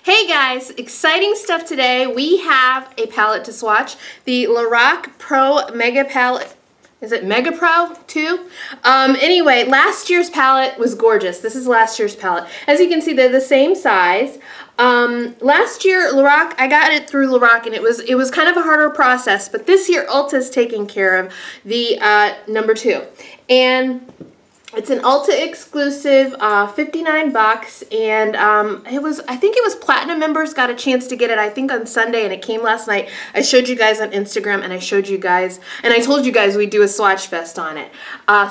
Hey guys, exciting stuff today. We have a palette to swatch, the LORAC Pro Mega Palette. Is it Mega Pro 2? Anyway, last year's palette was gorgeous. This is last year's palette. As you can see, they're the same size. Last year, LORAC, I got it through LORAC, and it was kind of a harder process, but this year, Ulta's taking care of the number 2. And it's an Ulta exclusive, 59 bucks, and I think it was Platinum members got a chance to get it, I think on Sunday, and it came last night. I showed you guys on Instagram, and I showed you guys, and I told you guys we'd do a Swatchfest on it.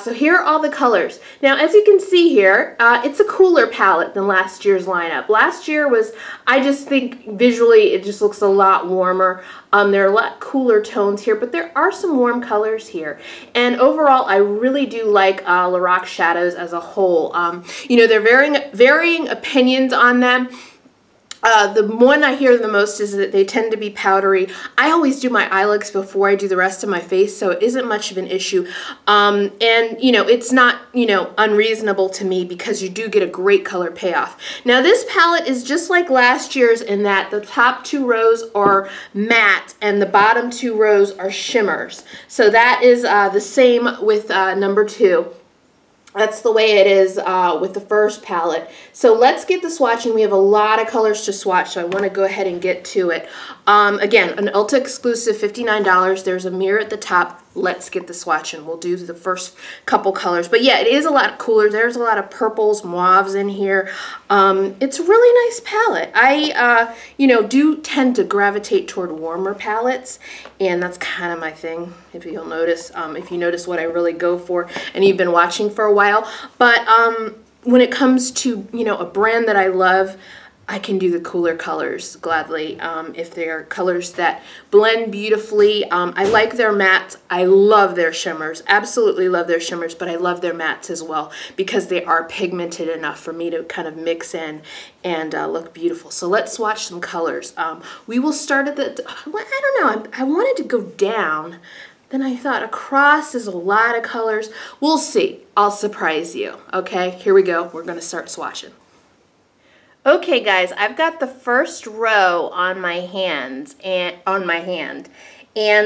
So here are all the colors. Now, as you can see here, it's a cooler palette than last year's lineup. Last year was, I just think visually, it just looks a lot warmer. There are a lot cooler tones here, but there are some warm colors here. And overall, I really do like LORAC shadows as a whole. You know, there are varying opinions on them. The one I hear the most is that they tend to be powdery. I always do my eye looks before I do the rest of my face, so it isn't much of an issue. And, you know, it's not, you know, unreasonable to me because you do get a great color payoff. Now, this palette is just like last year's in that the top 2 rows are matte and the bottom 2 rows are shimmers. So that is the same with number 2. That's the way it is with the first palette. So let's get the swatching. We have a lot of colors to swatch, so I want to go ahead and get to it. Again, an Ulta exclusive, $59. There's a mirror at the top. Let's get the swatching. We'll do the first couple colors. But yeah, it is a lot cooler. There's a lot of purples, mauves in here. It's a really nice palette. I, you know, do tend to gravitate toward warmer palettes, and that's kind of my thing, if you'll notice, if you notice what I really go for, and you've been watching for a while. But when it comes to, you know, a brand that I love, I can do the cooler colors gladly if they are colors that blend beautifully. I like their mattes. I love their shimmers. Absolutely love their shimmers, but I love their mattes as well because they are pigmented enough for me to kind of mix in and look beautiful. So let's swatch some colors. We will start at the, I don't know, I wanted to go down. Then I thought across is a lot of colors. We'll see. I'll surprise you. Okay, here we go. We're going to start swatching. Okay guys, I've got the first row on my hand, and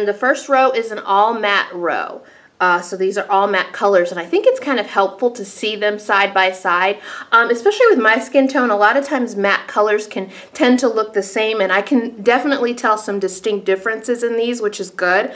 the first row is an all matte row. So these are all matte colors, and I think it's kind of helpful to see them side by side, especially with my skin tone. A lot of times matte colors can tend to look the same, and I can definitely tell some distinct differences in these, which is good.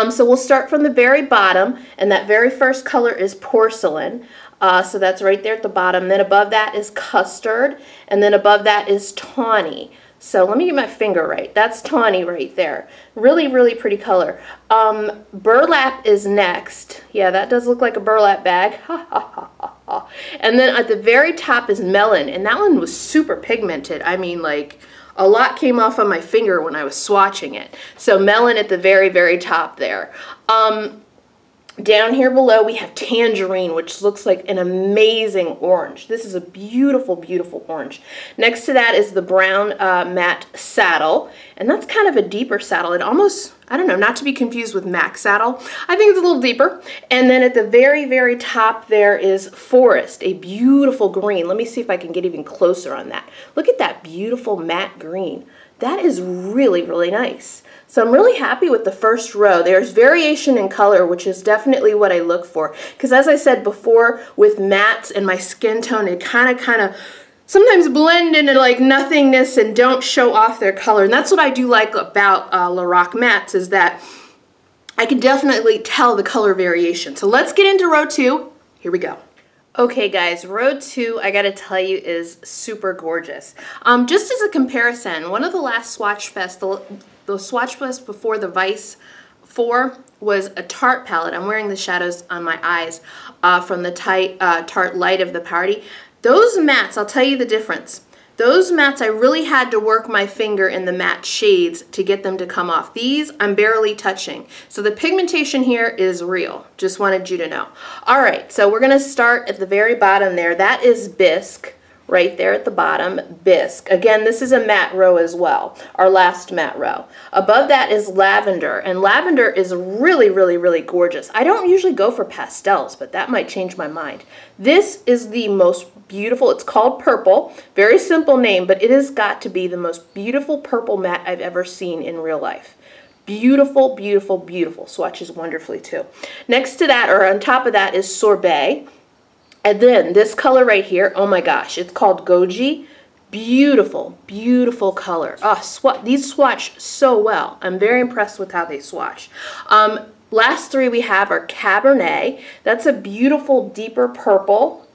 So we'll start from the very bottom, and that very first color is Porcelain. So that's right there at the bottom. Then above that is Custard, and then above that is Tawny. So let me get my finger right. That's Tawny right there. Really, really pretty color. Burlap is next. Yeah, that does look like a burlap bag. And then at the very top is Melon, and that one was super pigmented. I mean, like, a lot came off on my finger when I was swatching it. So Melon at the very, very top there. Down here below we have Tangerine, which looks like an amazing orange. This is a beautiful, beautiful orange. Next to that is the brown matte Saddle, and that's kind of a deeper saddle. It almost, I don't know, not to be confused with MAC Saddle. I think it's a little deeper. And then at the very, very top there is Forest, a beautiful green. Let me see if I can get even closer on that. Look at that beautiful matte green. That is really, really nice. So I'm really happy with the first row. There's variation in color, which is definitely what I look for. Because as I said before, with mattes and my skin tone, it kind of sometimes blend into like nothingness and don't show off their color. And that's what I do like about LORAC mattes, is that I can definitely tell the color variation. So let's get into row 2. Here we go. Okay guys, row 2, I gotta tell you, is super gorgeous. Just as a comparison, one of the last Swatchfest, the Swatchfest before the Vice 4 was a Tarte palette. I'm wearing the shadows on my eyes from the Tarte Light of the Party. Those mattes, I'll tell you the difference. Those mattes, I really had to work my finger in the matte shades to get them to come off. These, I'm barely touching. So the pigmentation here is real. Just wanted you to know. All right, so we're gonna start at the very bottom there. That is Bisque right there at the bottom, Bisque. Again, this is a matte row as well, our last matte row. Above that is Lavender, and Lavender is really, really, really gorgeous. I don't usually go for pastels, but that might change my mind. This is the most beautiful, it's called Purple, very simple name, but it has got to be the most beautiful purple matte I've ever seen in real life. Beautiful, beautiful, beautiful. Swatches wonderfully too. Next to that, or on top of that, is Sorbet. And then this color right here, oh my gosh, it's called Goji. Beautiful, beautiful color. Oh, these swatch so well. I'm very impressed with how they swatch. Last three we have are Cabernet. That's a beautiful, deeper purple,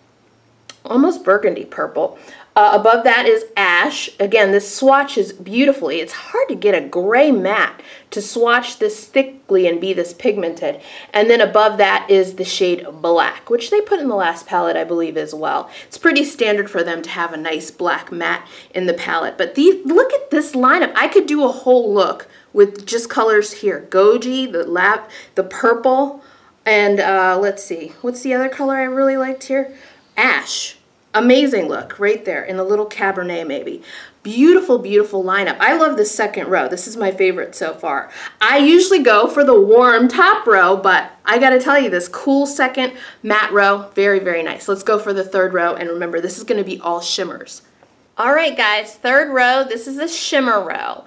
almost burgundy purple. Above that is Ash. Again, this swatches beautifully. It's hard to get a gray matte to swatch this thickly and be this pigmented. And then above that is the shade Black, which they put in the last palette, I believe, as well. It's pretty standard for them to have a nice black matte in the palette. But look at this lineup. I could do a whole look with just colors here. Goji, the purple, and let's see. What's the other color I really liked here? Ash. Amazing look right there in a little Cabernet maybe. Beautiful, beautiful lineup. I love the second row. This is my favorite so far. I usually go for the warm top row, but I gotta tell you, this cool second matte row, very, very nice. Let's go for the third row, and remember, this is gonna be all shimmers. All right, guys, third row, this is a shimmer row.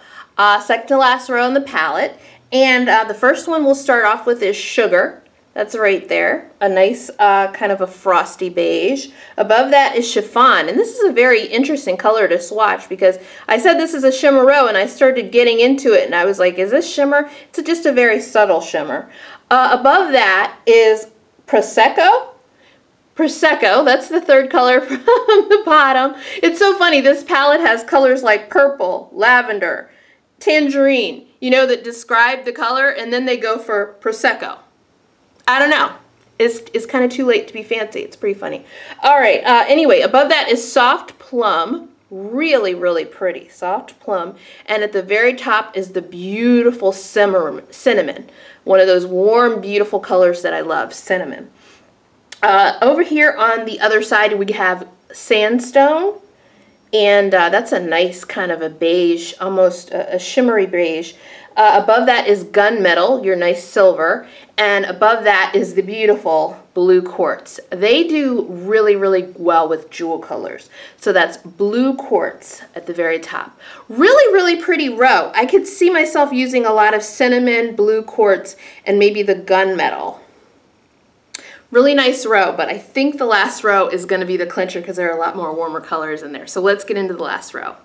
Second to last row in the palette, and the first one we'll start off with is Sugar. That's right there, a nice kind of a frosty beige. Above that is Chiffon, and this is a very interesting color to swatch because I said this is a shimmer row and I started getting into it and I was like, is this shimmer? It's just a very subtle shimmer. Above that is Prosecco. Prosecco, that's the third color from the bottom. It's so funny, this palette has colors like purple, lavender, tangerine, you know, that describe the color, and then they go for Prosecco. I don't know. It's kind of too late to be fancy. It's pretty funny. All right. Anyway, above that is Soft Plum. Really, really pretty. Soft Plum. And at the very top is the beautiful Cinnamon. One of those warm, beautiful colors that I love. Cinnamon. Over here on the other side, we have Sandstone. And that's a nice kind of a beige, almost a shimmery beige. Above that is Gunmetal, your nice silver, and above that is the beautiful Blue Quartz. They do really, really well with jewel colors. So that's Blue Quartz at the very top. Really, really pretty row. I could see myself using a lot of Cinnamon, Blue Quartz, and maybe the Gunmetal. Really nice row, but I think the last row is going to be the clincher because there are a lot more warmer colors in there. So let's get into the last row.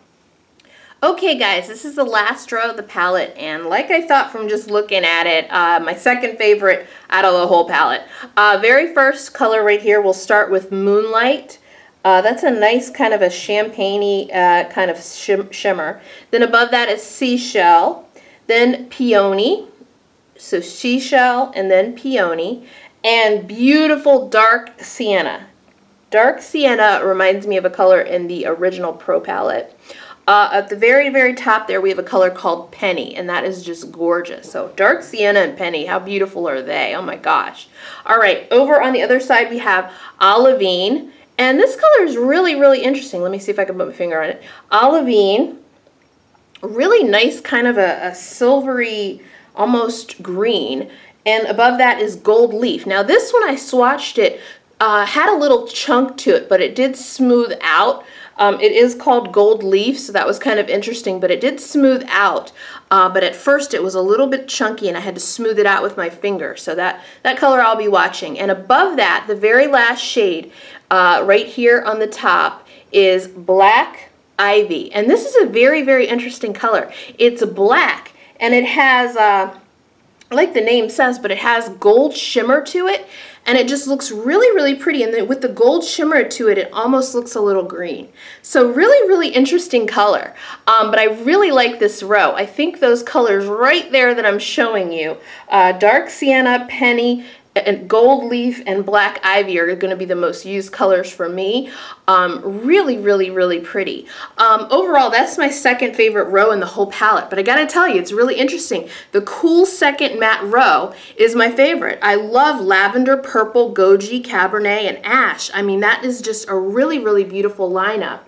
Okay guys, this is the last row of the palette, and like I thought from just looking at it, my second favorite out of the whole palette. Very first color right here, we'll start with Moonlight. That's a nice kind of a champagne-y kind of shimmer. Then above that is Seashell, then Peony, so Seashell and then Peony, and beautiful Dark Sienna. Dark Sienna reminds me of a color in the original Pro palette. At the very, very top there, we have a color called Penny, and that is just gorgeous. So Dark Sienna and Penny, how beautiful are they? Oh my gosh. All right, over on the other side, we have Olivine, and this color is really, really interesting. Let me see if I can put my finger on it. Olivine, really nice kind of a silvery, almost green, and above that is Gold Leaf. Now this one, I swatched it, had a little chunk to it, but it did smooth out. It is called Gold Leaf, so that was kind of interesting, but it did smooth out. But at first it was a little bit chunky and I had to smooth it out with my finger. So that color I'll be watching. And above that, the very last shade right here on the top is Black Ivy. And this is a very, very interesting color. It's black and it has, like the name says, but it has gold shimmer to it. And it just looks really, really pretty. And then with the gold shimmer to it, it almost looks a little green. So really, really interesting color. But I really like this row. I think those colors right there that I'm showing you, Dark Sienna, Penny, and Gold Leaf and Black Ivy are going to be the most used colors for me. Really, really, really pretty. Overall, that's my second favorite row in the whole palette, but I gotta tell you, it's really interesting. The cool second matte row is my favorite. I love lavender, purple, goji, cabernet, and ash. I mean, that is just a really, really beautiful lineup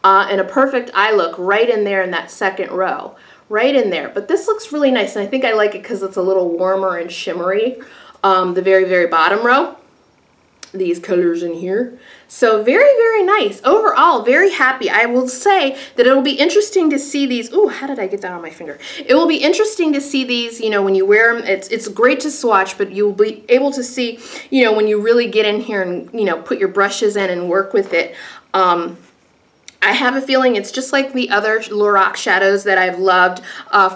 and a perfect eye look right in there in that second row. Right in there. But this looks really nice, and I think I like it because it's a little warmer and shimmery. The very, very bottom row. These colors in here. So very, very nice. Overall, very happy. I will say that it'll be interesting to see these. Ooh, how did I get that on my finger? It will be interesting to see these, you know, when you wear them. It's great to swatch, but you'll be able to see, you know, when you really get in here and, you know, put your brushes in and work with it. I have a feeling it's just like the other LORAC shadows that I've loved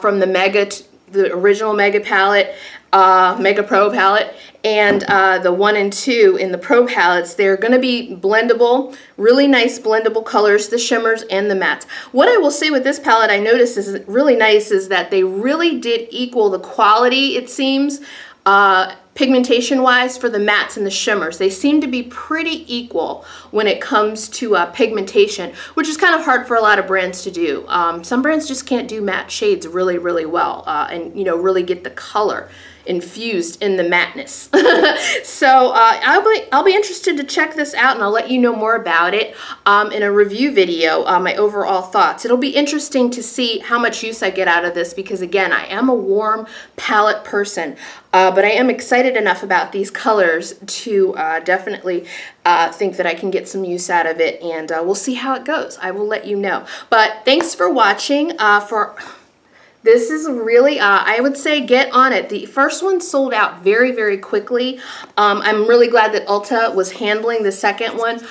from the original Mega palette, Mega Pro palette, and the 1 and 2 in the Pro palettes. They're going to be blendable, really nice blendable colors, the shimmers and the mattes. What I will say with this palette I noticed is really nice is that they really did equal the quality, it seems, pigmentation wise for the mattes and the shimmers. They seem to be pretty equal when it comes to pigmentation, which is kind of hard for a lot of brands to do. Some brands just can't do matte shades really, really well and, you know, really get the color infused in the matteness. So I'll be interested to check this out, and I'll let you know more about it in a review video, my overall thoughts. It'll be interesting to see how much use I get out of this because, again, I am a warm palette person, but I am excited enough about these colors to definitely think that I can get some use out of it, and we'll see how it goes. I will let you know. But thanks for watching. This is really, I would say, get on it. The first one sold out very, very quickly. I'm really glad that Ulta was handling the second one.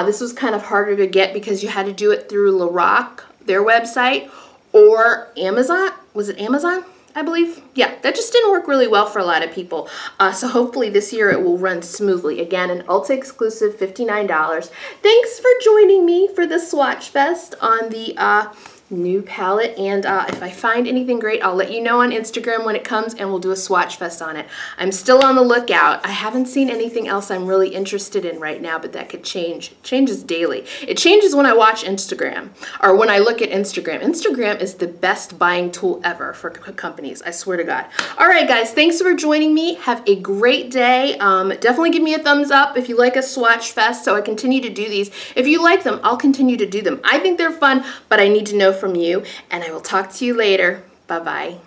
This was kind of harder to get because you had to do it through LORAC, their website, or Amazon. Was it Amazon, I believe? Yeah, that just didn't work really well for a lot of people. So hopefully this year it will run smoothly. Again, an Ulta exclusive, $59. Thanks for joining me for the Swatchfest on the new palette, and if I find anything great, I'll let you know on Instagram when it comes, and we'll do a swatch fest on it. I'm still on the lookout. I haven't seen anything else I'm really interested in right now, but that could change. It changes daily. It changes when I watch Instagram, or when I look at Instagram. Instagram is the best buying tool ever for companies, I swear to God. All right, guys, thanks for joining me. Have a great day. Definitely give me a thumbs up if you like a swatch fest, so I continue to do these. If you like them, I'll continue to do them. I think they're fun, but I need to know from you, and I will talk to you later. Bye-bye.